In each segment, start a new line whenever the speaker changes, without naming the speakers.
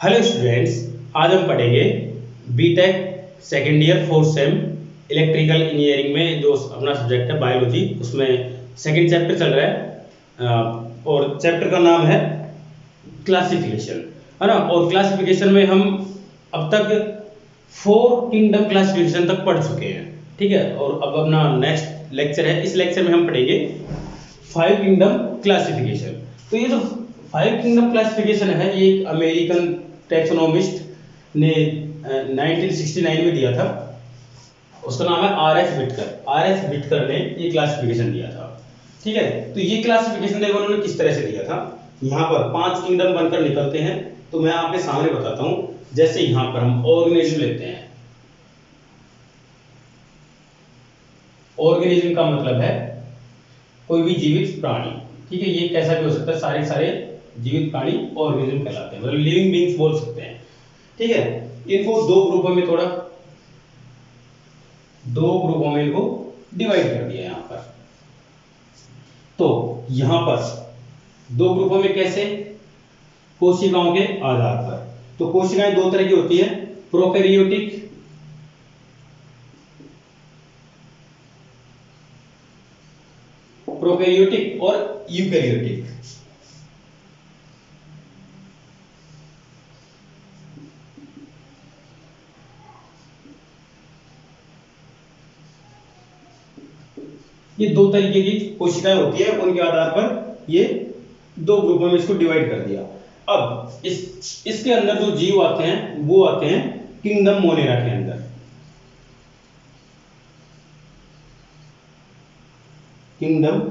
Hello students, आज हम पढ़ेंगे BTech second year fourth sem electrical engineering में जो अपना सब्जेक्ट है बायोलॉजी, उसमें सेकंड चैप्टर चल रहा है और चैप्टर का नाम है क्लासिफिकेशन, है ना। और क्लासिफिकेशन में हम अब तक 4 किंगडम क्लासिफिकेशन तक पढ़ चुके हैं, ठीक है। और अब अपना नेक्स्ट लेक्चर है, इस लेक्चर में हम पढ़ेंगे 5 किंगडम क्लासिफिकेशन। तो ये जो 5 किंगडम क्लासिफिकेशन है, ये एक अमेरिकन टैक्सोनॉमिस्ट ने 1969 में दिया था। उसका नाम है आर.एच. विटकर। आर.एच. विटकर ने ये क्लासिफिकेशन दिया था, ठीक है। तो ये क्लासिफिकेशन देखो उन्होंने किस तरह से दिया था। यहाँ पर 5 किंगडम बनकर निकलते हैं, तो मैं आपके सामने बताता हूँ। जैसे यहाँ पर हम ऑर्गेनिज्म लेते हैं। ऑर्गेनिज्म का मतलब है कोई भी जीवित प्राणी, ठीक है। ये कैसा भी हो सकता है, सारे सारे जीवित प्राणी ऑर्गेनिज्म कहलाते हैं, मतलब लिविंग बीइंग्स बोल सकते हैं, ठीक है। इनको दो ग्रुपों में इनको डिवाइड कर दिया यहाँ पर। तो यहाँ पर दो ग्रुपों में कैसे, कोशिकाओं के आधार पर। तो कोशिकाएं दो तरह की होती है, प्रोकैरियोटिक और यूकैरियोटिक। ये दो तरीके की कोशिकाएं होती है, उनके आधार पर ये दो ग्रुपों में इसको डिवाइड कर दिया। अब इसके अंदर जो जीव आते हैं वो आते हैं किंगडम मोनेरा के अंदर। किंगडम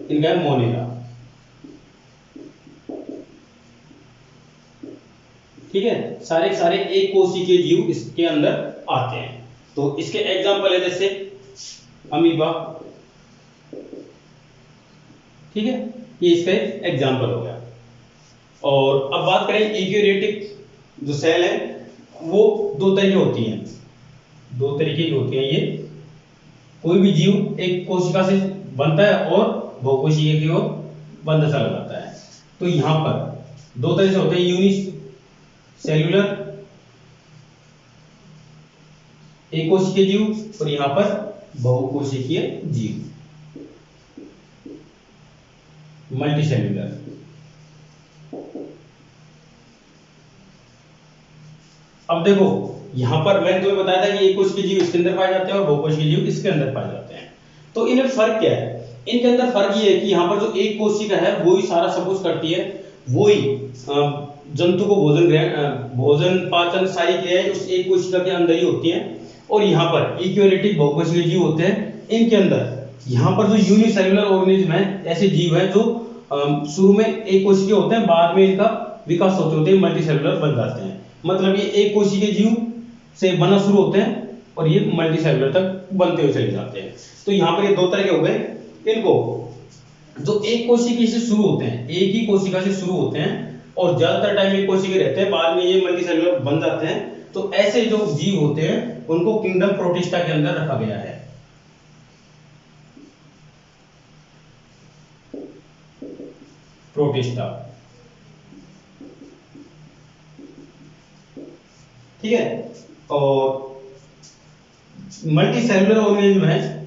इनका मोनेरा, ठीक है। सारे सारे एक कोशिकीय के जीव इसके अंदर आते हैं। तो इसके एग्जांपल है जैसे अमीबा, ठीक है, ये इसका एग्जांपल हो गया। और अब बात करें यूकैरियोटिक जो सेल है, वो दो तरह की होती हैं, दो तरीके की होती हैं। ये कोई भी जीव एक कोशिका से बनता है और बहुकोशिकीय की ओर बनता चला जाता है। तो यहां पर दो तरह से होते हैं, यूनिसेल्युलर एक कोशिकीय जीव और यहां पर बहुकोशिकीय जीव, मल्टीसेल्युलर। अब देखो यहां पर मैंने तुम्हें बताया था कि एक कोशिकीय जीव इसके अंदर पाए जाते हैं और बहुकोशिकीय जीव इसके अंदर पाए जाते हैं। तो इनमें फर्क क्या है? इनके अंदर फर्क ये है कि यहाँ पर जो एक कोशिका है वो ही सारा सब कुछ करती है, वो ही जंतु को भोजन पाचन सारी क्रियाएं उस एक कोशिका के अंदर ही होती हैं। और यहाँ पर यूकैरियोटिक बहुकोशिकीय जीव होते हैं, इनके अंदर यहाँ पर जो यूनिसेल्युलर ऑर्गेनिज्म है, ऐसे जीव हैं जो शुरू में एक कोशिकीय होते हैं, बाद में इनका विकास होते होते मल्टीसेल्युलर बन जाते हैं। मतलब ये एक कोशिकीय जीव से बनना शुरू होते हैं और ये मल्टीसेल्युलर तक बनते हुए चले जाते हैं। तो यहाँ पर ये दो तरह के हो गए। इनको जो एक कोशिका से शुरू होते हैं, एक ही कोशिका से शुरू होते हैं और ज्यादातर टाइम एक कोशिका रहते हैं, बाद में ये मल्टीसेल्युलर बन जाते हैं। तो ऐसे जो जीव होते हैं उनको किंगडम प्रोटिस्टा के अंदर रखा गया है। प्रोटिस्टा, ठीक है। और मल्टीसेल्युलर ऑर्गेनिज्म है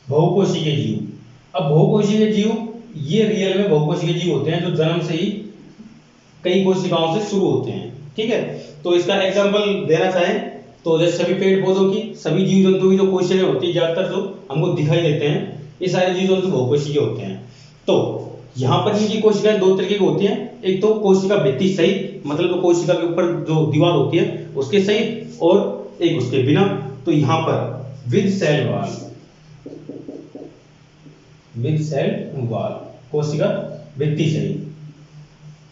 बहुकोशिकीय जीव। अब बहुकोशिकीय जीव ये रियल में बहुकोशिकीय जीव होते हैं जो जन्म से ही कई कोशिकाओं से शुरू होते हैं, ठीक है। तो इसका एग्जांपल देना चाहें तो जैसे सभी पेड़ पौधों की, सभी जीव जंतु की जो कोशिकाएं होती है ज्यादातर जो हमको दिखाई देते हैं, ये सारे जीव जंतु बहुकोशिकीय होते हैं। तो यहाँ पर इनकी कोशिकाएं दो तरीके की होती हैं, एक तो कोशिका भित्ति सहित, मतलब तो कोशिका के ऊपर जो दीवार होती है उसके सहित, और एक उसके बिना। तो यहाँ पर विद सेल वॉल कोशिका भित्ति सहित।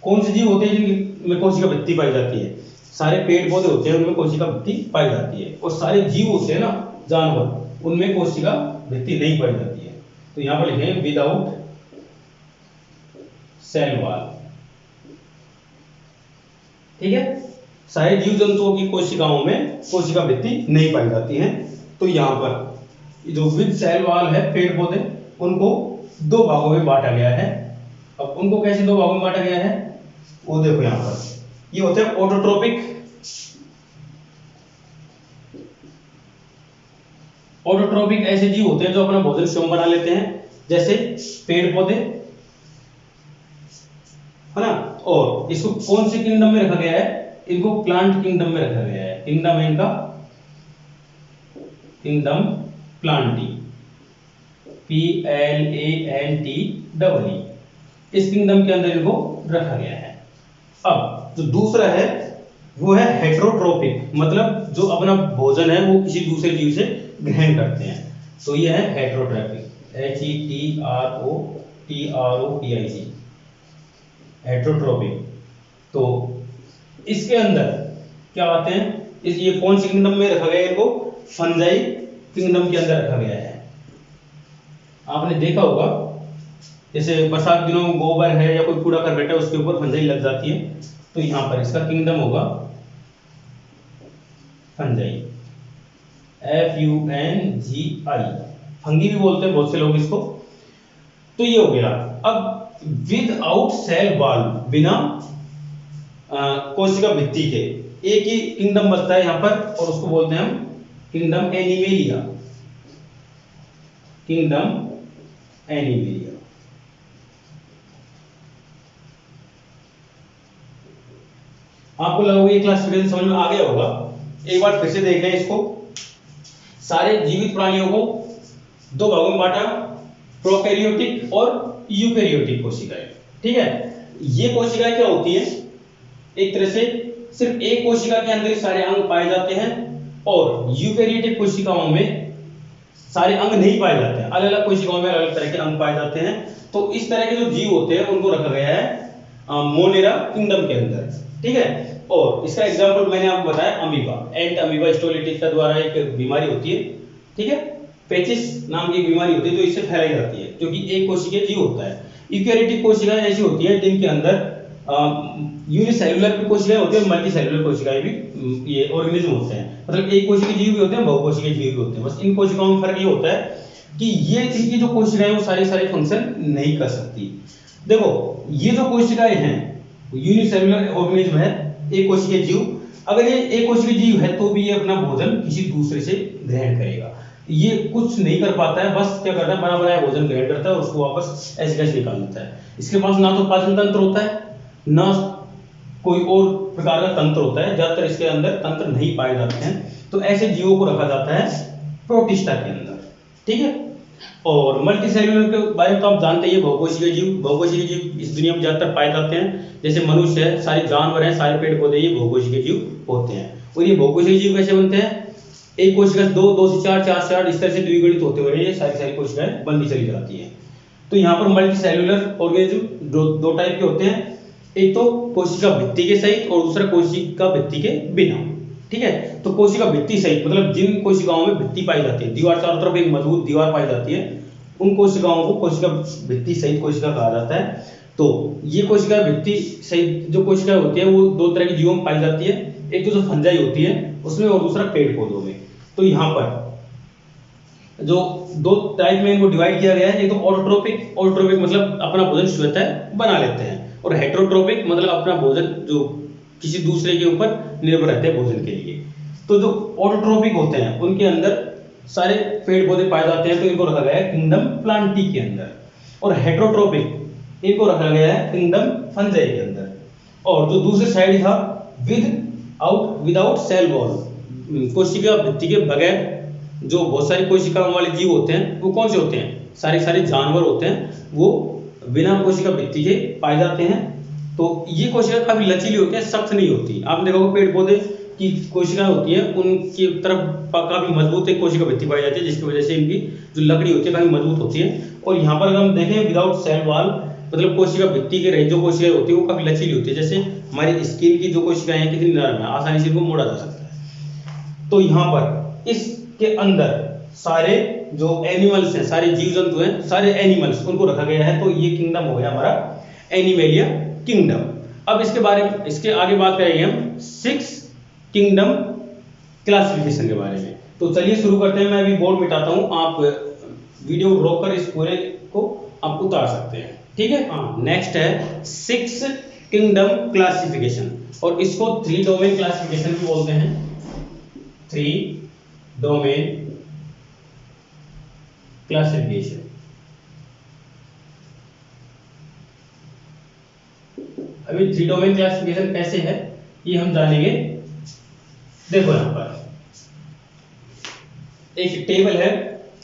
कौन से जीव होते हैं जिनमें कोशिका भित्ति पाई जाती है? सारे पेड़ पौधे होते हैं उनमें कोशिका भित्ति पाई जाती है, और सारे जीव होते हैं ना जानवर, उनमें कोशिका भित्ति नहीं पाई जाती है। तो यहाँ पर लिखें विदाउट सेल वॉल, ठीक है। सारे जीव जंतुओं की कोशिकाओं में कोशिका भित्ति नहीं पाई जाती है। तो यहाँ पर जो विद सेल वॉल है पेड़ पौधे, उनको दो भागों में बांटा गया है। अब उनको कैसे दो भागों में बांटा गया है वो देखो यहाँ पर। ये होते हैं ऑटोट्रोपिक। ऑटोट्रोपिक ऐसे जीव होते हैं जो अपना भोजन स्वयं बना लेते हैं, जैसे पेड़ पौधे, है ना। और इसको कौन सी किंगडम में रखा गया है, इनको प्लांट किंगडम में रखा गया है। किंगडम है इनका किंगडम प्लांटी, PLANTEE। इस किंगडम के अंदर इनको रखा गया है। अब जो दूसरा है वो है हेटरोट्रोपिक, मतलब जो अपना भोजन है वो किसी दूसरे जीव से ग्रहण करते हैं। तो ये है हेटरोट्रोपिक, HETROTROPIC, हेटरोट्रोपिक। तो इसके अंदर क्या आते हैं, इस ये कौन सी किंगडम में रखा गया है, इनको फंजाई किंगडम के अंदर रखा गया है। आपने देखा होगा जैसे बरसात दिनों में गोबर है या कोई कूड़ा करकट है उसके ऊपर फंजाई लग जाती है, तो यहां पर इसका किंगडम होगा फंजाई, FUNGI। फंगी भी बोलते हैं बहुत से लोग इसको। तो ये हो गया। अब विदाउट सेल वॉल, बिना कोशिका भित्ति के एक ही किंगडम बचता है यहां पर, और उसको बोलते हैं हम किंगडम एनिमेलिया, किंगडम एनिमेलिया। आपको लगेगा ये क्लासिफिकेशन समझ में आ गया होगा। एक बार फिर से देख लें इसको। सारे जीवित प्राणियों को दो भागों में बांटा, प्रोकैरियोटिक और यूकैरियोटिक कोशिकाएं। ठीक है, ये कोशिकाएं क्या होती है, एक तरह से सिर्फ एक कोशिका के अंदर सारे अंग पाए जाते हैं, और यूकैरियोटिक कोशिकाओं में सारे अंग नहीं पाए जाते हैं, अलग अलग कोशिकाओं में अलग अलग तरह के अंग पाए जाते हैं। तो इस तरह के जो जीव होते हैं उनको रखा गया है मोनेरा किंगडम के अंदर। ठीक है, और इसका एग्जांपल मैंने आपको बताया अमीबा, एंट अमीबा स्टोलिटिस का द्वारा एक बीमारी होती है। ठीक है, पेचिस नाम की एक बीमारी होती है जो इससे फैलाई जाती है, क्योंकि एक कोशिकीय जीव होता है। यूकैरियोटिक कोशिकाएं ऐसी होती है जिनके अंदर यूनिसेल्युलर भी कोशिकाएं होती है, मल्टी सेल्युलर कोशिकाएं भी ये ऑर्गेनिज्म होते हैं। मतलब एक कोशिकीय जीव भी होते हैं, बहुकोशिकीय जीव भी होते हैं। बस इन कोशिकाओं में फर्क ये होता है कि ये इनकी जो कोशिकाएं वो सारे फंक्शन नहीं कर सकती। देखो ये जो कोशिकाएं हैं यूनिसेल्युलर ऑर्गेनिज्म है, एक कोशिकीय जीव। अगर ये एक कोशिकीय जीव है तो भी ये अपना भोजन किसी दूसरे से ग्रहण करेगा। ये कुछ नहीं कर पाता है, बस क्या करता है, बना बनाया भोजन ग्रहण करता है और उसको वापस ऐसे कैसे निकाल देता है। इसके पास ना तो पाचन तंत्र होता है, ना कोई और प्रकार का तंत्र होता है, ज्यादातर इसके अंदर तंत्र नहीं पाए जाते हैं। तो ऐसे जीवों को रखा जाता है प्रोटिस्टा के अंदर। ठीक है, और मल्टी सेल्युलर के बारे में तो आप जानते ही, बहुकोशिकीय जीव इस दुनिया में ज्यादातर पाए जाते हैं। जैसे मनुष्य है, सारे जानवर हैं, सारे पेड़ पौधे ये बहुकोशिकीय जीव होते हैं। और ये बहुकोशिकीय जीव कैसे बनते हैं, एक कोशिका से दो से चार, चार से आठ, इस तरह से द्विगुणित होते हुए ये सारी कोशिकाएं बनती चली जाती हैं। तो यहाँ पर मल्टी सेल्युलर ऑर्गेनिज्म दो टाइप के होते हैं, एक तो कोशिका भित्ति के सहित और दूसरा कोशिका भित्ति के बिना। ठीक है, तो कोशिका भित्ति सहित मतलब जिन कोशिकाओं में भित्ति पाई जाती है, दीवार चारों तरफ एक मजबूत दीवार पाई जाती है, उन कोशिकाओं को कोशिका भित्ति सहित कोशिका कहा जाता है। तो ये कोशिका भित्ति सहित जो कोशिकाएं होती है वो दो तरह की जीवों में पाई जाती है, एक तो जो फंजाई होती है उसमें, और दूसरा पेड़ पौधों में। तो यहाँ पर जो दो टाइप में इनको डिवाइड किया गया है, एक तो ऑटोट्रोपिक, ऑटोट्रोपिक मतलब अपना भोजन स्वतः बना लेते हैं, और हेटरोट्रोपिक मतलब अपना भोजन जो किसी दूसरे के ऊपर निर्भर रहते हैं भोजन के लिए। तो जो ऑटोट्रोपिक होते हैं उनके अंदर सारे पेड़ पौधे पाए जाते हैं, तो इनको रखा गया है किंगडम प्लांटी के अंदर। और हेटरोट्रोपिक इनको रखा गया है किंगडम फंजाई के अंदर। और जो दूसरे साइड था विदाउट सेल वॉल, कोशिका भित्ति के बगैर जो बहुत सारी कोशिकाओं वाले जीव होते हैं, वो कौन से होते हैं, सारे जानवर होते हैं, वो बिना कोशिका भित्ति के पाए जाते हैं। तो ये कोशिका काफी लचीली होती है, सख्त नहीं होती। आपने देखा होगा पेड़ पौधे की कोशिकाएं होती है उनकी तरफ काफी मजबूत एक कोशिका भित्ति पाई जाती है, जिसकी वजह से इनकी जो लकड़ी होती है काफी मजबूत होती है। और यहाँ पर अगर हम देखें विदाउट सेल वॉल मतलब कोशिका भित्ति के रहित जो कोशिकाएं होती है वो काफी लचीली होती है। जैसे हमारी स्किन की जो कोशिकाएं हैं कितनी नरम है, आसानी से इनको मोड़ा जा सकता है। तो यहाँ पर इसके अंदर सारे जो एनिमल्स हैं, सारे जीव जंतु हैं, सारे एनिमल्स उनको रखा गया है। तो ये किंगडम हो गया हमारा एनिमेलिया किंगडम। अब इसके बारे में, इसके आगे बात करेंगे हम 6 किंगडम क्लासिफिकेशन के बारे में। तो चलिए शुरू करते हैं। मैं अभी बोर्ड मिटाता हूं, आप वीडियो रोक कर इस पूरे को आप उतार सकते हैं। ठीक है, हाँ, नेक्स्ट है 6 किंगडम क्लासिफिकेशन, और इसको 3 डोमेन क्लासिफिकेशन भी बोलते हैं। 3 डोमेन क्लासिफिकेशन। अभी 3 डोमेन क्लासिफिकेशन कैसे है ये हम जानेंगे। देखो यहां पर एक टेबल है,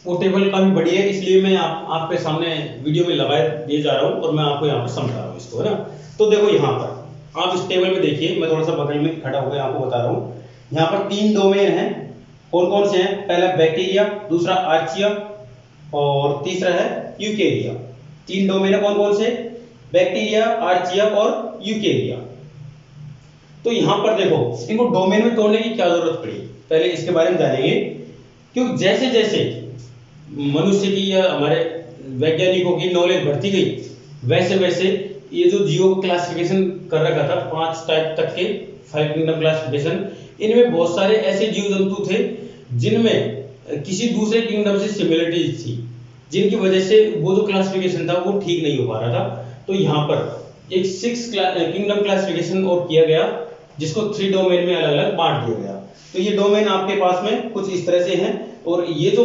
वो टेबल काफी बड़ी है, इसलिए मैं आपके सामने वीडियो में लगा दिए जा रहा हूं और मैं आपको यहाँ पर समझा रहा हूँ इसको, है ना। तो देखो यहाँ पर आप इस टेबल में देखिए, मैं थोड़ा सा बगल में खड़ा होकर आपको बता रहा हूँ। यहाँ पर 3 डोमेन हैं, कौन कौन से हैं? पहला बैक्टीरिया, दूसरा आर्चिया और तीसरा है यूकेरिया। 3 डोमेन है, कौन कौन से? बैक्टीरिया, आर्चिया और यूकेरिया। तो यहाँ पर देखो, इनको डोमेन में तोड़ने की क्या जरूरत पड़ी, पहले इसके बारे में जानेंगे। क्योंकि जैसे जैसे मनुष्य की या हमारे वैज्ञानिकों की नॉलेज बढ़ती गई, वैसे वैसे ये जो जीवों को क्लासिफिकेशन कर रखा था 5 टाइप तक के, 5 किंगडम क्लासिफिकेशन, इनमें बहुत सारे ऐसे जीव जंतु थे जिनमें किसी दूसरे किंगडम से सिमिलरिटीज थी, जिनकी वजह से वो जो क्लासिफिकेशन था वो ठीक नहीं हो पा रहा था। तो यहाँ पर एक 6 किंगडम क्लासिफिकेशन और किया गया, जिसको 3 डोमेन में अलग अलग बांट दिया गया। तो ये डोमेन आपके पास में कुछ इस तरह से हैं, और ये जो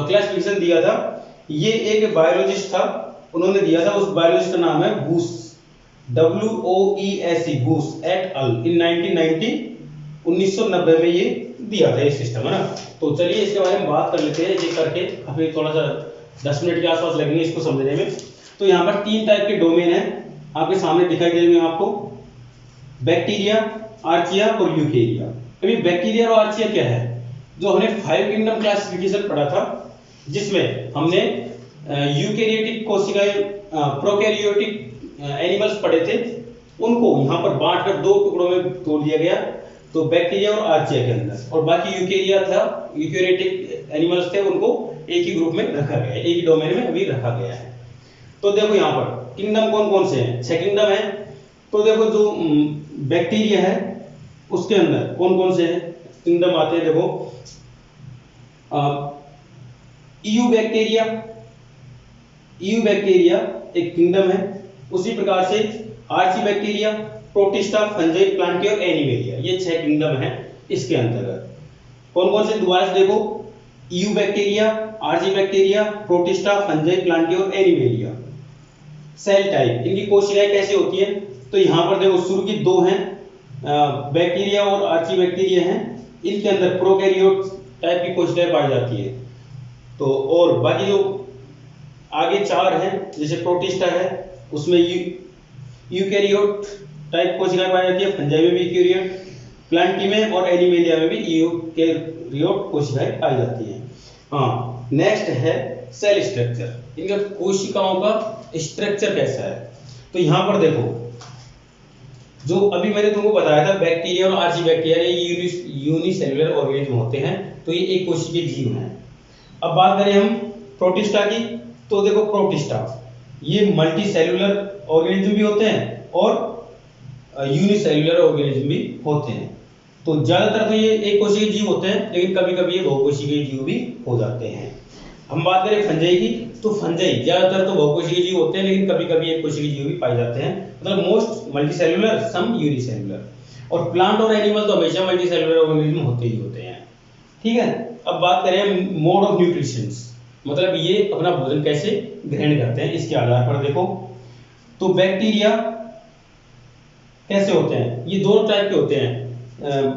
क्लासिफिकेशन दिया था ये एक बायोलॉजिस्ट था, उन्होंने दिया था। उस बायोलॉजिस्ट का नाम है गूस, WOESE, गूस एट अल, इन 1990 में ये दिया था ये सिस्टम, है ना। तो चलिए इसके बारे में बात कर लेते हैं एक करके, अभी थोड़ा सा 10 मिनट के आसपास लगेंगे इसको समझने में। तो यहाँ पर 3 टाइप के डोमेन हैं, आपके सामने दिखाई देंगे आपको, बैक्टीरिया, आर्चिया और यूकेरिया। अभी बैक्टीरिया और आर्चिया क्या है? जो हमने 5 किंगडम क्लासिफिकेशन पढ़ा था, जिसमें हमने यूकेरियोटिक कोशिकाएं, प्रोकैरियोटिक एनिमल्स पढ़े थे, उनको यहाँ पर बांटकर 2 टुकड़ों में तोड़ दिया गया, तो बैक्टीरिया और आर्चिया के अंदर, और बाकी यूकेरिया था, यूकेरियोटिक एनिमल्स थे, उनको एक ही ग्रुप में रखा गया है, एक ही डोमेन में अभी रखा गया है। तो देखो यहाँ पर किंगडम कौन कौन से हैं? 6 किंगडम है। तो देखो जो बैक्टीरिया है उसके अंदर कौन कौन से हैं किंगडम आते हैं, देखो ईयू बैक्टीरिया, ईयू बैक्टीरिया एक किंगडम है। उसी प्रकार से archaebacteria, protista, fungi, plantae और एनिमेलिया, ये 6 किंगडम है इसके अंतर्गत। कौन कौन से? दोबारा से देखो, eubacteria, archaebacteria, protista, fungi, plantae और एनिमेलिया। सेल टाइप, इनकी कोशिकाएं कैसी होती है? तो यहाँ पर देखो शुरू की 2 हैं, बैक्टीरिया और आर्ची बैक्टीरिया हैं, इनके अंदर प्रोकैरियोट टाइप की कोशिकाएं पाई जाती है। तो और बाकी जो आगे 4 हैं, जैसे प्रोटिस्टा है उसमें यूकैरियोट टाइप कोशिकाएं पाई जाती है, फंजाई में भी यूकैरियोट, प्लांटी में और एनिमेलिया में भी यूकैरियोट कोशिकाएं पाई जाती हैं। हाँ, नेक्स्ट है सेल स्ट्रक्चर, इनका कोशिकाओं का स्ट्रक्चर कैसा है। तो यहाँ पर देखो, जो अभी मैंने तुमको बताया था बैक्टीरिया और आर्ची बैक्टीरिया ये यूनिसेलुलर ऑर्गेनिज्म होते हैं, तो ये एक कोशिकीय जीव हैं। अब बात करें हम प्रोटिस्टा की, तो देखो प्रोटिस्टा ये मल्टी सेलुलर ऑर्गेनिज्म भी होते हैं और यूनिसेलुलर ऑर्गेनिज्म भी होते हैं। तो ज्यादातर तो ये एक कोशिकीय जीव होते हैं, लेकिन कभी कभी ये बहुकोशिकीय जीव भी हो जाते हैं। हम बात करें फंजाई की, तो फंजाई ज्यादातर तो बहुकोशिकीय जीव होते हैं, लेकिन कभी कभी एक कोशिकीय जीव भी पाए जाते हैं, मतलब मोस्ट मल्टीसेलुलर, सम यूनिसेलुलर। और प्लांट और एनिमल तो हमेशा मल्टीसेलुलर ऑर्गेनिज्म होते ही होते हैं, ठीक है। अब बात करें मोड ऑफ न्यूट्रिशन, मतलब ये अपना भोजन कैसे ग्रहण करते हैं, इसके आधार पर देखो। तो बैक्टीरिया कैसे होते हैं? ये 2 टाइप के होते हैं,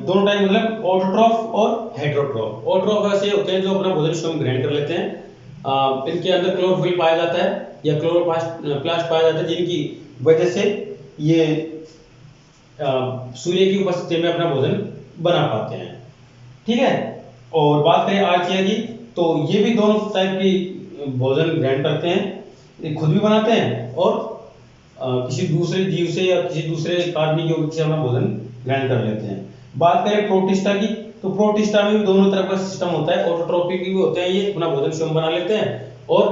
दोनों टाइप मतलब ऑटोट्रॉफ और हेटेरोट्रॉफ। ऑटोट्रॉफ ऐसे होते हैं जो अपना भोजन स्वयं ग्रहण कर लेते हैं, इनके अंदर क्लोरोफिल पाया जाता है या क्लोरोप्लास्ट पाया जाता है, जिनकी वजह से ये सूर्य की उपस्थिति में अपना भोजन बना पाते हैं, ठीक है। और बात करें आर्चिया की, तो ये भी दोनों टाइप की भोजन ग्रहण करते हैं, ये खुद भी बनाते हैं और किसी दूसरे जीव से या किसी दूसरे कार्बनिक यौगिक से अपना भोजन ग्रहण कर लेते हैं। बात करें प्रोटिस्टा की, तो प्रोटिस्टा में भी दोनों तरफ का सिस्टम होता है, ऑटोट्रॉफिक भी होते हैं, ये अपना भोजन स्वयं बना लेते हैं, और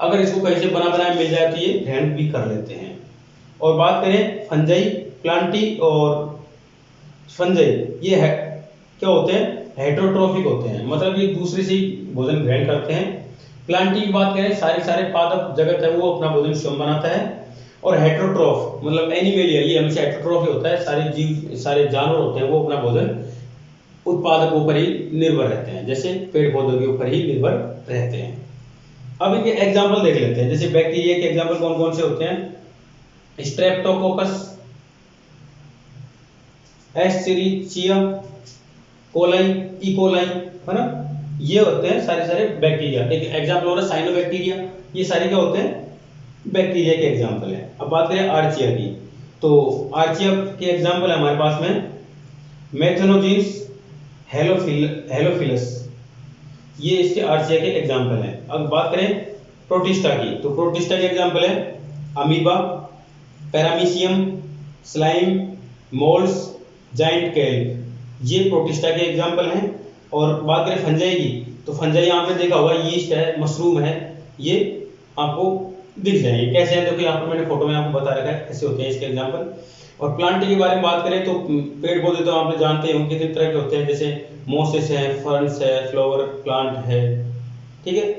अगर इसको कहीं से बना बनाया मिल जाए तो ये ग्रहण भी कर लेते हैं। और बात करें फंजाई, प्लांटी और फंजाई, ये है क्या होते हैं? हेटेरोट्रॉफिक होते हैं, मतलब ये दूसरे से ही भोजन ग्रहण करते हैं। प्लांटी की बात करें, सारे पादप जगत है वो अपना भोजन स्वयं बनाता है। और हेटेरोट्रॉफ मतलब एनिमेलिया, ये हमेशा हेटेरोट्रॉफ ही होता है, सारे जीव सारे जानवर होते हैं वो अपना भोजन उत्पादक ऊपर ही निर्भर रहते हैं, जैसे पेड़ पौधों के ऊपर ही निर्भर रहते हैं। अब इनके एग्जाम्पल देख लेते हैं, जैसे बैक्टीरिया के एग्जाम्पल कौन कौन से होते हैं, स्ट्रेप्टोकोकस, एस्चेरिचिया कोलाई, इकोलाई, है ना, ये होते हैं सारे सारे बैक्टीरिया। एक एग्जाम्पल हो रहा है साइनोबैक्टीरिया, ये सारे क्या होते हैं, बैक्टीरिया के एग्जाम्पल है। अब बात करें आर्चिया की, तो आर्चिया के एग्जाम्पल है हमारे पास में मेथनोजीन्स, हेलोफिलस, ये इसके आर्चिया के एग्जाम्पल हैं। अब बात करें प्रोटिस्टा की, तो प्रोटिस्टा के एग्जाम्पल है amoeba, paramecium, slime, moulds, giant kelp, ये प्रोटिस्टा के एग्जाम्पल हैं। और बात करें फंजाई की, तो फंजाई यहाँ पे देखा होगा, यीस्ट है, मशरूम है, ये आपको दिख जाएंगे कैसे हैं, देखो यहाँ पर मैंने फोटो में आपको बता रखा है कैसे होते हैं इसके एग्जाम्पल। और प्लांट के बारे में बात करें तो पेड़ पौधे तो आप जानते हैं कितने तरह के होते हैं, जैसे मोसेस है, फर्न्स है, फ्लावर प्लांट है, ठीक है,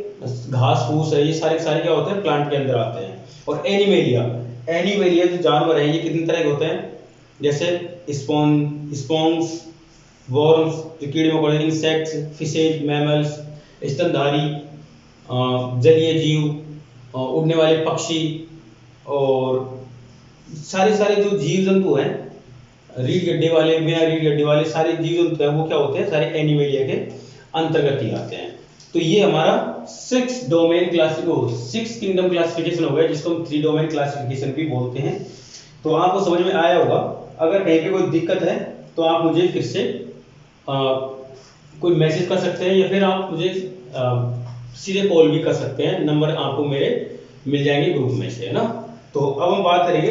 घास फूस है, ये सारे सारे क्या होते हैं प्लांट के अंदर आते हैं। और एनिमेलिया, एनिमेलिया जो जानवर हैं ये कितने तरह के होते हैं, जैसे स्पॉन्ज, वर्म्स जो कीड़े मकोड़े, इंसेक्ट्स, फिशेज, मैमल्स, स्तनधारी, जलीय जीव, उड़ने वाले पक्षी, और सारे सारे जो जीव जंतु हैं, रीढ़ गड्ढे वाले, बिना रीढ़ गड्ढे वाले सारे जीव जंतु हैं, वो क्या होते हैं, सारे एनिमेलिया के अंतर्गत ही आते हैं। तो ये हमारा 6 डोमेन क्लासिफिकेशन, 6 किंगडम क्लासिफिकेशन हो गया, जिसको हम 3 डोमेन क्लासिफिकेशन भी बोलते हैं। तो आपको समझ में आया होगा। अगर कहीं पे कोई दिक्कत है तो आप मुझे फिर से कोई मैसेज कर सकते हैं, या फिर आप मुझे सीधे कॉल भी कर सकते हैं, नंबर आपको मेरे मिल जाएंगे ग्रुप में से, है ना। तो अब हम बात करेंगे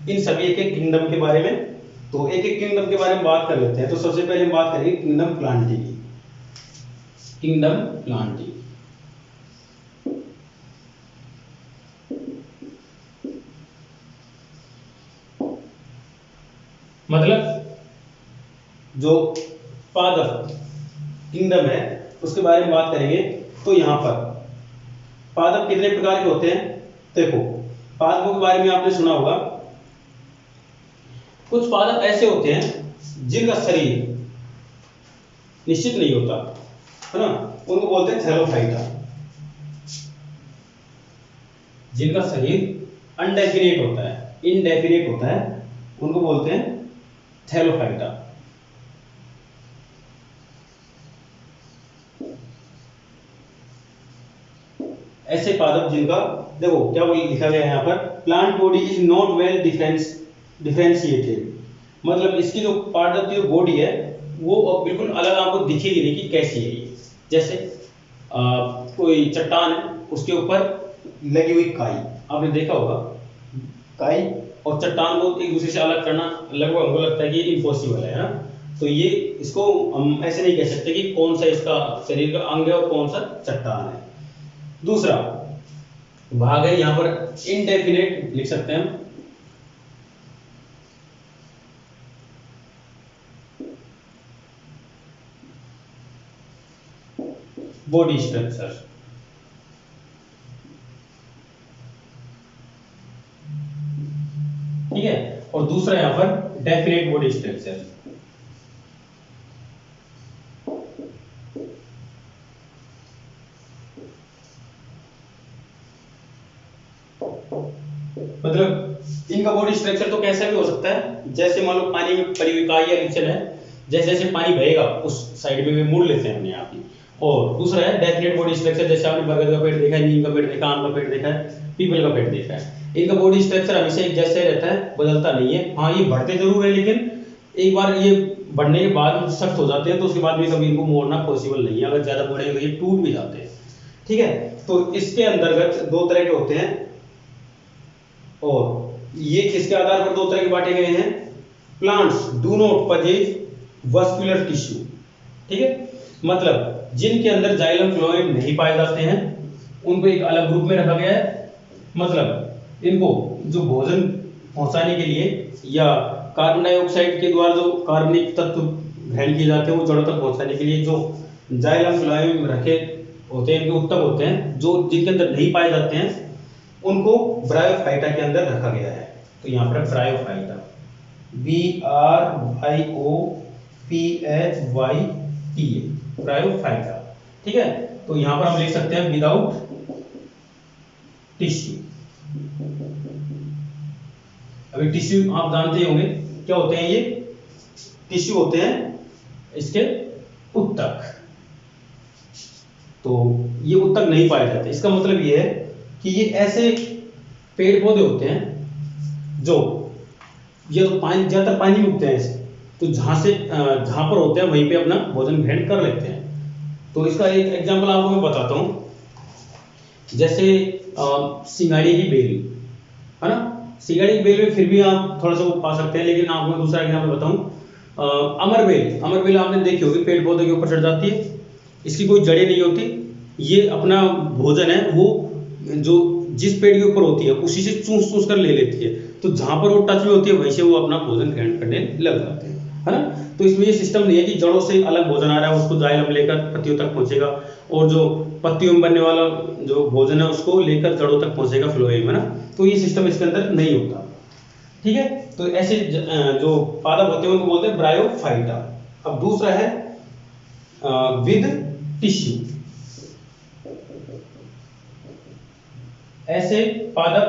इन सभी एक एक किंगडम के बारे में। तो एक एक किंगडम के बारे में बात कर लेते हैं। तो सबसे पहले हम बात करेंगे किंगडम प्लांटी की। किंगडम प्लांटी, मतलब जो पादप किंगडम है उसके बारे में बात करेंगे। तो यहाँ पर पादप कितने प्रकार के होते हैं, देखो पादपों के बारे में आपने सुना होगा। कुछ पादप ऐसे होते हैं जिनका शरीर निश्चित नहीं होता, है ना, उनको बोलते हैं थैलोफाइटा। जिनका शरीर अनडेफिनेट होता है, इनडेफिनेट होता है, उनको बोलते हैं थैलोफाइटा। ऐसे पादप जिनका, देखो क्या लिखा गया है यहाँ पर, plant body is not well differentiated, मतलब इसकी जो पादप की जो बॉडी है वो बिल्कुल अलग आपको दिखेगी नहीं कि कैसी है ये। जैसे कोई चट्टान है, उसके ऊपर लगी हुई काई, आपने देखा होगा, काई और चट्टान को एक दूसरे से अलग करना लगभग हमको लगता है कि इम्पॉसिबल है ना। तो ये इसको हम ऐसे नहीं कह सकते कि कौन सा इसका शरीर का अंग है और कौन सा चट्टान है। दूसरा भाग है यहाँ पर इनडेफिनेट लिख सकते हैं हम, बॉडी स्ट्रक्चर, ठीक है। और दूसरा यहां पर डेफिनेट बॉडी स्ट्रक्चर। मतलब इनका बॉडी स्ट्रक्चर तो कैसा भी हो सकता है, जैसे मान लो पानी में पड़ी हुई काई या लिचन है, जैसे जैसे पानी बहेगा उस साइड में भी मुड़ लेते हैं अपने आप ही। और दूसरा है डेफिनेट बॉडी स्ट्रक्चर, जैसे आपने बरगद का पेड़ देखा है, नीम का पेड़ देखा, आम का पेड़ देखा है, पीपल का पेड़ देखा है, इनका बॉडी स्ट्रक्चर हमेशा एक जैसे रहता है, बदलता नहीं है। हाँ ये बढ़ते जरूर है, लेकिन एक बार ये बढ़ने के बाद सख्त हो जाते हैं, तो उसके बाद भी कभी इनको मोड़ना पॉसिबल नहीं है, अगर ज्यादा बढ़ेंगे ये टूट भी जाते हैं, ठीक है। तो इसके अंतर्गत 2 तरह के होते हैं, और ये किसके आधार पर 2 तरह के बांटे गए हैं, plants do not पजेज vascular tissue, ठीक है, मतलब जिनके अंदर जाइलम फ्लोएम नहीं पाए जाते हैं उनको एक अलग ग्रुप में रखा गया है। मतलब इनको जो भोजन पहुंचाने के लिए या कार्बन डाइऑक्साइड के द्वारा जो कार्बनिक तत्व ग्रहण किए जाते हैं वो जड़ों तक पहुंचाने के लिए जो जाइलम फ्लोएम रखे होते हैं, इनके उत्तक होते हैं, जो जिनके अंदर नहीं पाए जाते हैं उनको ब्रायोफाइटा के अंदर रखा गया है। तो यहाँ पर ब्रायोफाइटा, BRYOPHYTA, ब्रायोफाइटा। ठीक है, तो यहाँ पर हम लिख सकते हैं विदाउट टिश्यू। अभी टिश्यू आप जानते होंगे क्या होते हैं, ये टिश्यू होते हैं इसके उत्तक। तो ये उत्तक नहीं पाए जाते। इसका मतलब ये है कि ये ऐसे पेड़ पौधे होते हैं जो ये तो पानी, ज्यादातर पानी में उगते हैं ऐसे, तो जहां पर होते हैं वहीं पे अपना भोजन ग्रहण कर लेते हैं। तो इसका एक एग्जांपल आपको मैं बताता हूँ, जैसे सिंगाड़ी की बेल है ना। सिंगाड़ी की बेल में फिर भी आप थोड़ा सा वो पा सकते हैं, लेकिन आपको दूसरा एग्जांपल बताऊं, अमरबेल आपने देखी होगी, पेड़ पौधे के ऊपर चढ़ जाती है, इसकी कोई जड़ें नहीं होती, ये अपना भोजन है वो जो जिस पेड़ के ऊपर होती है उसी से चूस कर ले लेती है। तो जहां पर वो टच में होती है वहीं से वो अपना भोजन ग्रहण करने लग जाते हैं, है ना। तो इसमें ये सिस्टम नहीं है कि जड़ों से अलग भोजन आ रहा है उसको जाइलम लेकर पत्तियों तक पहुंचेगा, और जो पत्तियों में बनने वाला जो भोजन है उसको लेकर जड़ों तक पहुंचेगा फ्लोएम, है ना। तो ये सिस्टम इसके अंदर नहीं होता। ठीक है, तो ऐसे जो पादप होते हैं उनको बोलते हैं ब्रायोफाइटा। अब दूसरा है विद टिश्यू। ऐसे पादप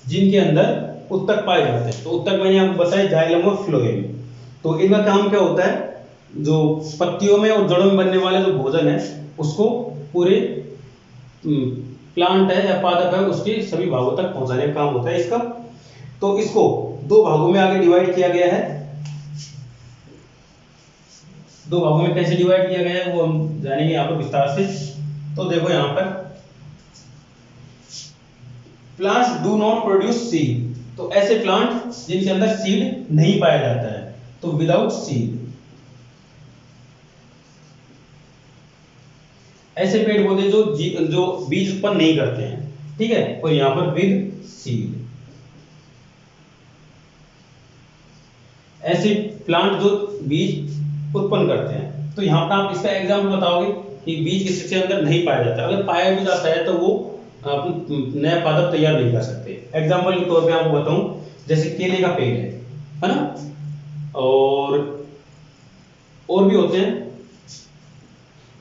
जिनके अंदर उत्तक पाए जाते हैं। तो उत्तक मैंने आपको बताया जाइलम और फ्लोएम। तो इनका काम क्या होता है, जो पत्तियों में और जड़ों में बनने वाले जो भोजन है उसको पूरे प्लांट है या पादप है उसके सभी भागों तक पहुंचाने का काम होता है इसका। तो इसको दो भागों में आगे डिवाइड किया गया है। दो भागों में कैसे डिवाइड किया गया है वो हम जानेंगे यहाँ पर विस्तार से। तो देखो यहाँ पर plants do not produce seed. तो ऐसे प्लांट जिनके अंदर सीड नहीं पाया जाता है, तो विदाउट सीड। ऐसे पेड़ पौधे जो बीज उत्पन्न नहीं करते हैं, ठीक है, और यहां पर विद सीड। ऐसे प्लांट जो बीज उत्पन्न करते हैं। तो यहां पर आप इसका एग्जाम्पल बताओगे कि बीज किसी के अंदर नहीं पाया जाता, अगर पाया भी जाता है तो वो नया पादप तैयार नहीं कर सकते। एग्जाम्पल के तौर पे आपको बताऊं, जैसे केले का पेड़ है ना, और भी होते हैं,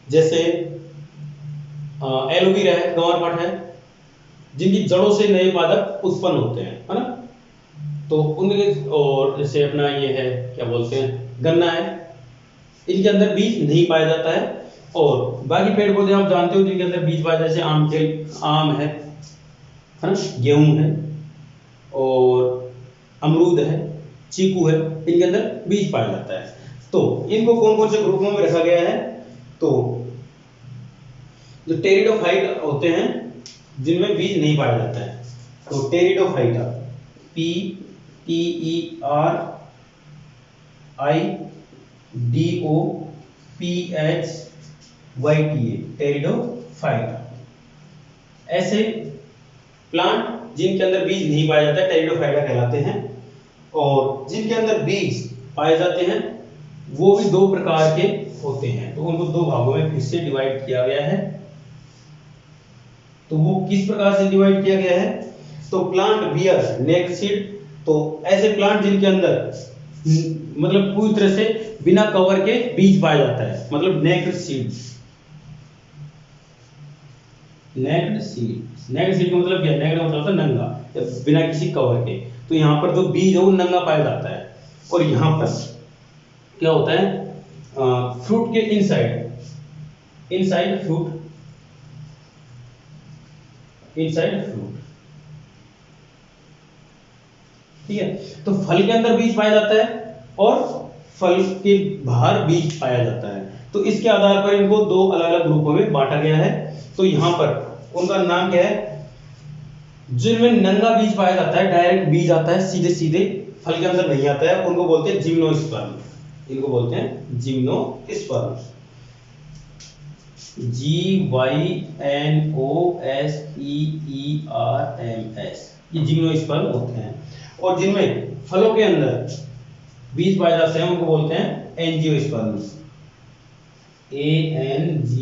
जैसे एलोवेरा है, ग्वारपाठ है, जिनकी जड़ों से नए पादप उत्पन्न होते हैं, है ना। तो उनके, और जैसे अपना ये है क्या बोलते हैं, गन्ना है, इनके अंदर बीज नहीं पाया जाता है। और बाकी पेड़ पौधे आप जानते हो जिनके अंदर बीज पाया जाता है, जैसे आम है ना, गेहूं है, और अमरूद है, चीकू है, इनके अंदर बीज पाया जाता है। तो इनको कौन कौन से ग्रुपों में रखा गया है, तो जो टेरिडोफाइट होते हैं जिनमें बीज नहीं पाया जाता है, तो टेरिडोफाइटा, TERIDOPHYTA, टेरिडोफाइटा। ऐसे प्लांट जिनके अंदर बीज नहीं पाया जाता है टेरिडोफाइटा कहलाते हैं। और जिनके अंदर बीज पाए जाते हैं वो भी दो प्रकार के होते हैं। तो उनको दो भागों में फिर से डिवाइड किया गया है। तो वो किस प्रकार से डिवाइड किया गया है, तो प्लांट बियर नेक्ड सीड। तो ऐसे प्लांट जिनके अंदर मतलब पूरी तरह से बिना कवर के बीज पाया जाता है, मतलब नेक्ड सीड। नेक्ड सीड का मतलब क्या है, नेक्ड मतलब होता है नंगा, बिना किसी कवर के। तो यहाँ पर जो बीज है वो नंगा पाया जाता है। और यहाँ पर क्या होता है, फ्रूट के इनसाइड फ्रूट, ठीक है। तो फल के अंदर बीज पाया जाता है और फल के बाहर बीज पाया जाता है। तो इसके आधार पर इनको दो अलग अलग ग्रुपों में बांटा गया है। तो यहाँ पर उनका नाम क्या है, जिनमें नंगा बीज पाया जाता है, डायरेक्ट बीज आता है सीधे सीधे, फल के अंदर नहीं आता है, उनको बोलते हैं जिम्नोस्पर्म। इनको बोलते हैं जिम्नोस्पर्म, GYNOSPERMS, ये जिम्नोस्पर्म होते हैं। और जिनमें फलों के अंदर बीज पाए जाते हैं उनको बोलते हैं एंजियोस्पर्म्स, ANGIOSPERMS।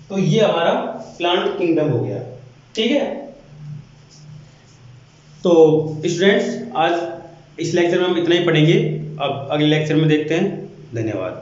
तो ये हमारा प्लांट किंगडम हो गया। ठीक है, तो स्टूडेंट्स आज इस लेक्चर में हम इतना ही पढ़ेंगे। अब अगले लेक्चर में देखते हैं। धन्यवाद।